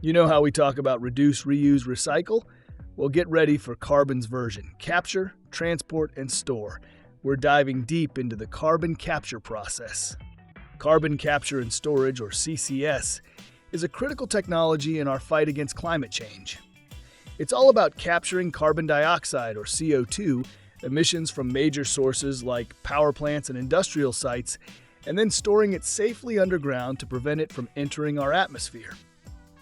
You know how we talk about reduce, reuse, recycle? Well, get ready for carbon's version: capture, transport, and store. We're diving deep into the carbon capture process. Carbon capture and storage, or CCS, is a critical technology in our fight against climate change. It's all about capturing carbon dioxide, or CO2, emissions from major sources like power plants and industrial sites, and then storing it safely underground to prevent it from entering our atmosphere.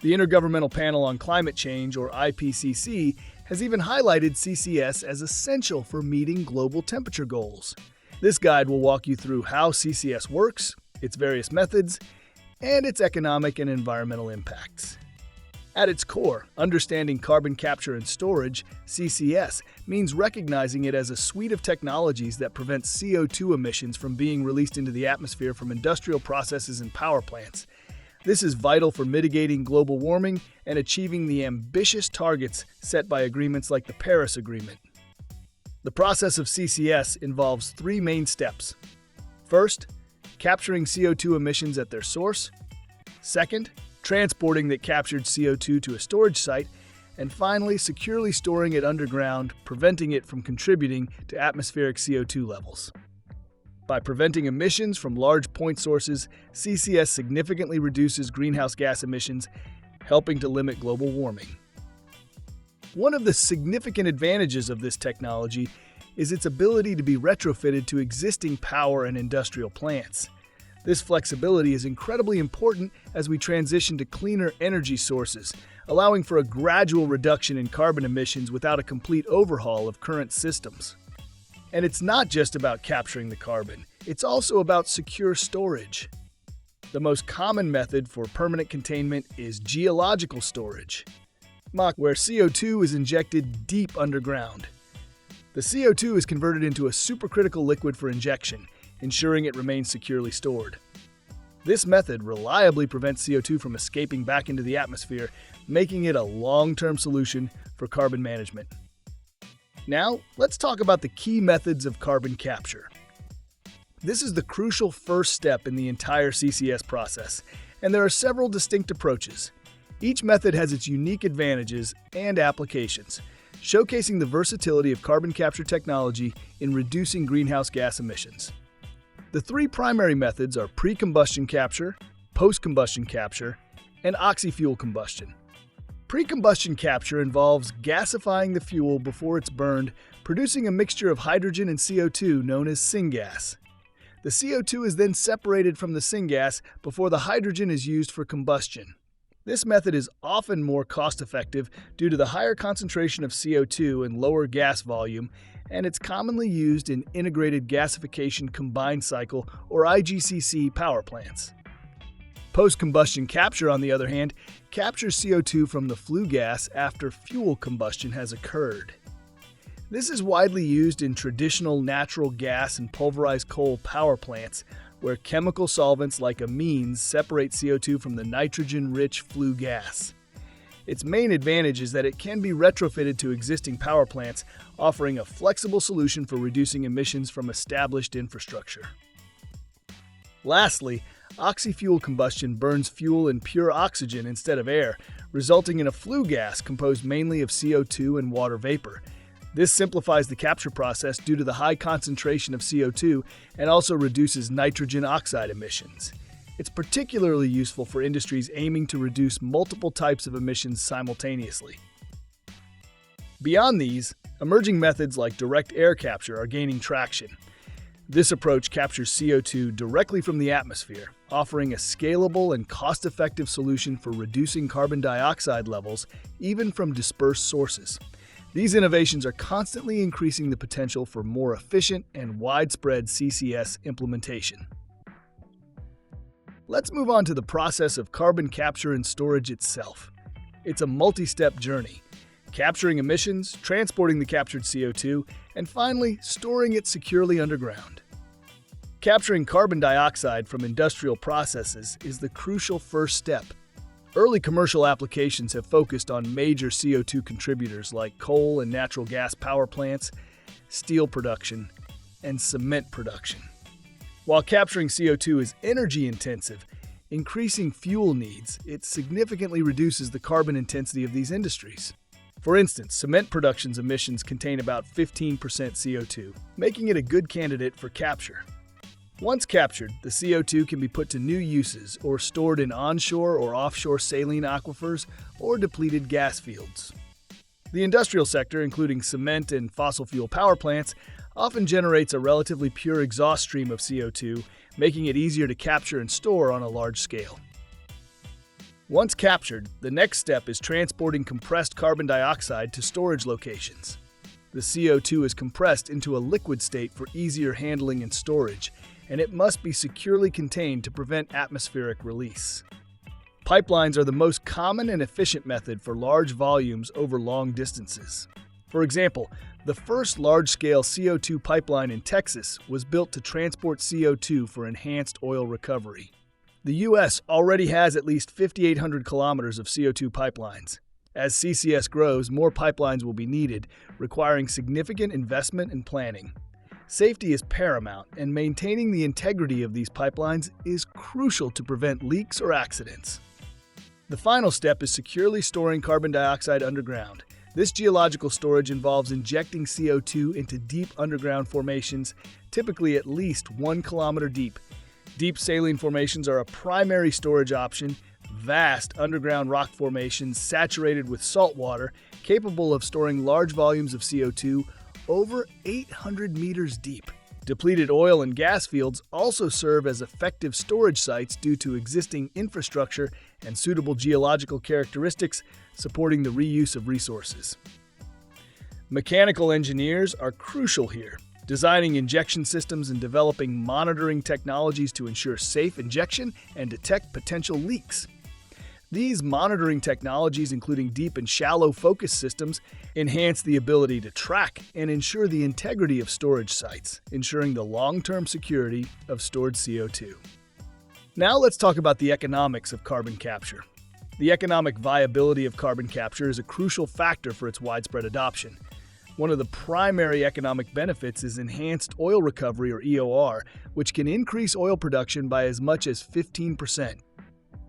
The Intergovernmental Panel on Climate Change, or IPCC, has even highlighted CCS as essential for meeting global temperature goals. This guide will walk you through how CCS works, its various methods, and its economic and environmental impacts. At its core, understanding carbon capture and storage, CCS, means recognizing it as a suite of technologies that prevent CO2 emissions from being released into the atmosphere from industrial processes and power plants. This is vital for mitigating global warming and achieving the ambitious targets set by agreements like the Paris Agreement. The process of CCS involves three main steps. First, capturing CO2 emissions at their source. Second, transporting that captured CO2 to a storage site. And finally, securely storing it underground, preventing it from contributing to atmospheric CO2 levels. By preventing emissions from large point sources, CCS significantly reduces greenhouse gas emissions, helping to limit global warming. One of the significant advantages of this technology is its ability to be retrofitted to existing power and industrial plants. This flexibility is incredibly important as we transition to cleaner energy sources, allowing for a gradual reduction in carbon emissions without a complete overhaul of current systems. And it's not just about capturing the carbon, it's also about secure storage. The most common method for permanent containment is geological storage, where CO2 is injected deep underground. The CO2 is converted into a supercritical liquid for injection, ensuring it remains securely stored. This method reliably prevents CO2 from escaping back into the atmosphere, making it a long-term solution for carbon management. Now, let's talk about the key methods of carbon capture. This is the crucial first step in the entire CCS process, and there are several distinct approaches. Each method has its unique advantages and applications, showcasing the versatility of carbon capture technology in reducing greenhouse gas emissions. The three primary methods are pre-combustion capture, post-combustion capture, and oxy-fuel combustion. Pre-combustion capture involves gasifying the fuel before it's burned, producing a mixture of hydrogen and CO2 known as syngas. The CO2 is then separated from the syngas before the hydrogen is used for combustion. This method is often more cost-effective due to the higher concentration of CO2 and lower gas volume, and it's commonly used in integrated gasification combined cycle or IGCC power plants. Post-combustion capture, on the other hand, captures CO2 from the flue gas after fuel combustion has occurred. This is widely used in traditional natural gas and pulverized coal power plants, where chemical solvents like amines separate CO2 from the nitrogen-rich flue gas. Its main advantage is that it can be retrofitted to existing power plants, offering a flexible solution for reducing emissions from established infrastructure. Lastly, oxy-fuel combustion burns fuel in pure oxygen instead of air, resulting in a flue gas composed mainly of CO2 and water vapor. This simplifies the capture process due to the high concentration of CO2 and also reduces nitrogen oxide emissions. It's particularly useful for industries aiming to reduce multiple types of emissions simultaneously. Beyond these, emerging methods like direct air capture are gaining traction. This approach captures CO2 directly from the atmosphere, offering a scalable and cost-effective solution for reducing carbon dioxide levels, even from dispersed sources. These innovations are constantly increasing the potential for more efficient and widespread CCS implementation. Let's move on to the process of carbon capture and storage itself. It's a multi-step journey, capturing emissions, transporting the captured CO2, and finally, storing it securely underground. Capturing carbon dioxide from industrial processes is the crucial first step. Early commercial applications have focused on major CO2 contributors like coal and natural gas power plants, steel production, and cement production. While capturing CO2 is energy intensive, increasing fuel needs, it significantly reduces the carbon intensity of these industries. For instance, cement production's emissions contain about 15% CO2, making it a good candidate for capture. Once captured, the CO2 can be put to new uses or stored in onshore or offshore saline aquifers or depleted gas fields. The industrial sector, including cement and fossil fuel power plants, often generates a relatively pure exhaust stream of CO2, making it easier to capture and store on a large scale. Once captured, the next step is transporting compressed carbon dioxide to storage locations. The CO2 is compressed into a liquid state for easier handling and storage, and it must be securely contained to prevent atmospheric release. Pipelines are the most common and efficient method for large volumes over long distances. For example, the first large-scale CO2 pipeline in Texas was built to transport CO2 for enhanced oil recovery. The U.S. already has at least 5,800 kilometers of CO2 pipelines. As CCS grows, more pipelines will be needed, requiring significant investment and planning. Safety is paramount, and maintaining the integrity of these pipelines is crucial to prevent leaks or accidents. The final step is securely storing carbon dioxide underground. This geological storage involves injecting CO2 into deep underground formations, typically at least 1 kilometer deep. Deep saline formations are a primary storage option, vast underground rock formations saturated with salt water, capable of storing large volumes of CO2 over 800 meters deep. Depleted oil and gas fields also serve as effective storage sites due to existing infrastructure and suitable geological characteristics supporting the reuse of resources. Mechanical engineers are crucial here, designing injection systems and developing monitoring technologies to ensure safe injection and detect potential leaks. These monitoring technologies, including deep and shallow focus systems, enhance the ability to track and ensure the integrity of storage sites, ensuring the long-term security of stored CO2. Now let's talk about the economics of carbon capture. The economic viability of carbon capture is a crucial factor for its widespread adoption. One of the primary economic benefits is enhanced oil recovery, or EOR, which can increase oil production by as much as 15%.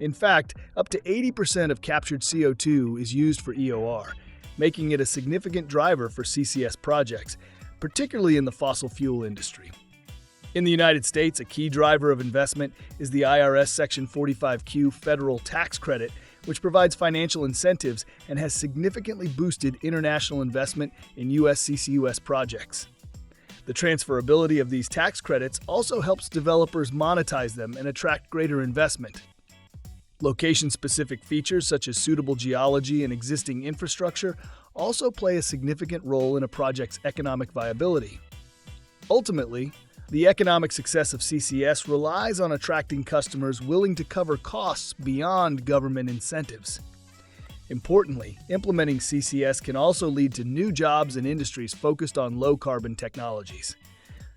In fact, up to 80% of captured CO2 is used for EOR, making it a significant driver for CCS projects, particularly in the fossil fuel industry. In the United States, a key driver of investment is the IRS Section 45Q federal tax credit, which provides financial incentives and has significantly boosted international investment in U.S. CCUS projects. The transferability of these tax credits also helps developers monetize them and attract greater investment. Location-specific features such as suitable geology and existing infrastructure also play a significant role in a project's economic viability. Ultimately, the economic success of CCS relies on attracting customers willing to cover costs beyond government incentives. Importantly, implementing CCS can also lead to new jobs and industries focused on low-carbon technologies.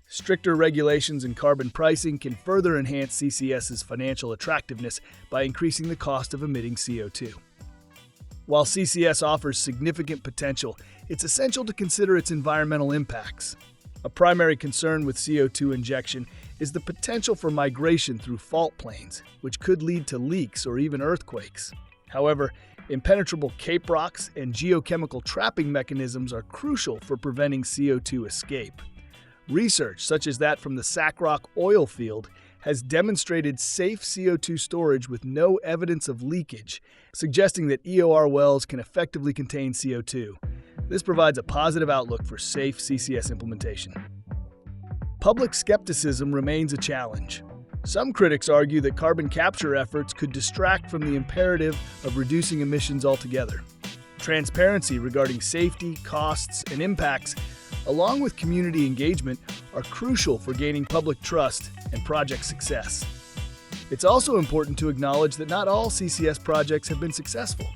Stricter regulations and carbon pricing can further enhance CCS's financial attractiveness by increasing the cost of emitting CO2. While CCS offers significant potential, it's essential to consider its environmental impacts. A primary concern with CO2 injection is the potential for migration through fault plains, which could lead to leaks or even earthquakes. However, impenetrable cape rocks and geochemical trapping mechanisms are crucial for preventing CO2 escape. Research, such as that from the Sackrock oil field, has demonstrated safe CO2 storage with no evidence of leakage, suggesting that EOR wells can effectively contain CO2. This provides a positive outlook for safe CCS implementation. Public skepticism remains a challenge. Some critics argue that carbon capture efforts could distract from the imperative of reducing emissions altogether. Transparency regarding safety, costs, and impacts, along with community engagement, are crucial for gaining public trust and project success. It's also important to acknowledge that not all CCS projects have been successful.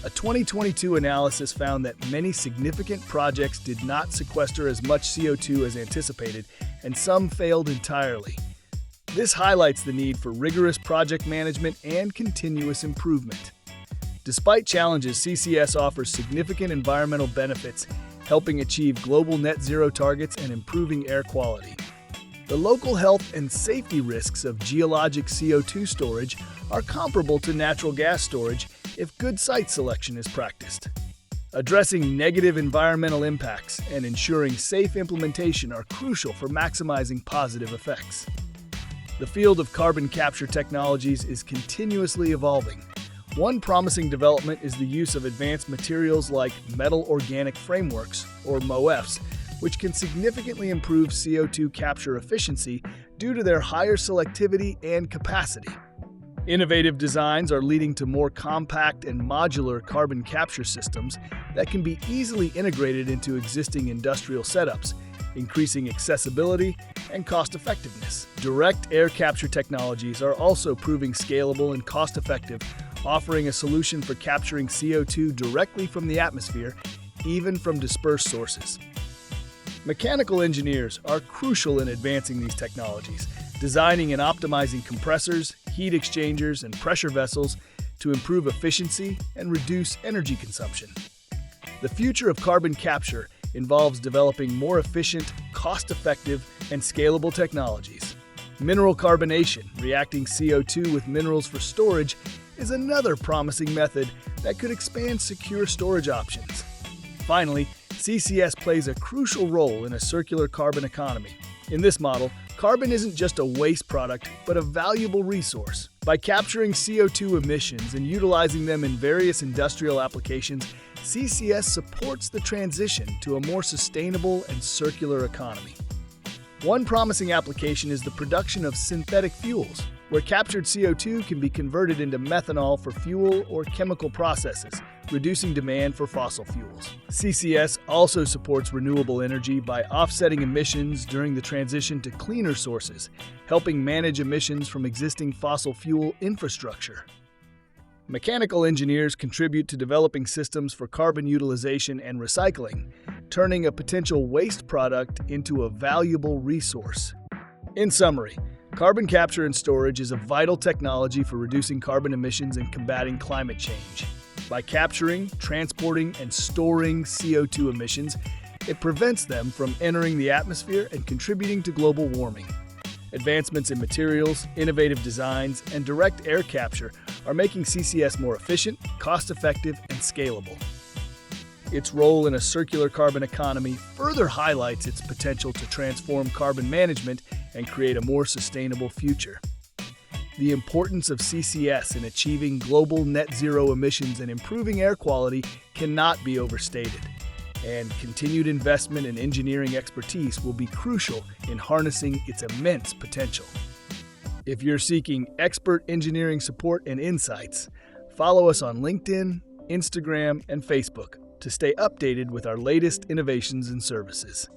A 2022 analysis found that many significant projects did not sequester as much CO2 as anticipated, and some failed entirely. This highlights the need for rigorous project management and continuous improvement. Despite challenges, CCS offers significant environmental benefits, helping achieve global net zero targets and improving air quality. The local health and safety risks of geologic CO2 storage are comparable to natural gas storage if good site selection is practiced. Addressing negative environmental impacts and ensuring safe implementation are crucial for maximizing positive effects. The field of carbon capture technologies is continuously evolving. One promising development is the use of advanced materials like metal organic frameworks, or MOFs, which can significantly improve CO2 capture efficiency due to their higher selectivity and capacity. Innovative designs are leading to more compact and modular carbon capture systems that can be easily integrated into existing industrial setups, increasing accessibility and cost-effectiveness. Direct air capture technologies are also proving scalable and cost-effective, offering a solution for capturing CO2 directly from the atmosphere, even from dispersed sources. Mechanical engineers are crucial in advancing these technologies, designing and optimizing compressors, heat exchangers, and pressure vessels to improve efficiency and reduce energy consumption. The future of carbon capture involves developing more efficient, cost-effective, and scalable technologies. Mineral carbonation, reacting CO2 with minerals for storage, is another promising method that could expand secure storage options. Finally, CCS plays a crucial role in a circular carbon economy. In this model, carbon isn't just a waste product, but a valuable resource. By capturing CO2 emissions and utilizing them in various industrial applications, CCS supports the transition to a more sustainable and circular economy. One promising application is the production of synthetic fuels, where captured CO2 can be converted into methanol for fuel or chemical processes, reducing demand for fossil fuels. CCS also supports renewable energy by offsetting emissions during the transition to cleaner sources, helping manage emissions from existing fossil fuel infrastructure. Mechanical engineers contribute to developing systems for carbon utilization and recycling, turning a potential waste product into a valuable resource. In summary, carbon capture and storage is a vital technology for reducing carbon emissions and combating climate change. By capturing, transporting, and storing CO2 emissions, it prevents them from entering the atmosphere and contributing to global warming. Advancements in materials, innovative designs, and direct air capture are making CCS more efficient, cost-effective, and scalable. Its role in a circular carbon economy further highlights its potential to transform carbon management and create a more sustainable future. The importance of CCS in achieving global net zero emissions and improving air quality cannot be overstated, and continued investment in engineering expertise will be crucial in harnessing its immense potential. If you're seeking expert engineering support and insights, follow us on LinkedIn, Instagram, and Facebook to stay updated with our latest innovations and services.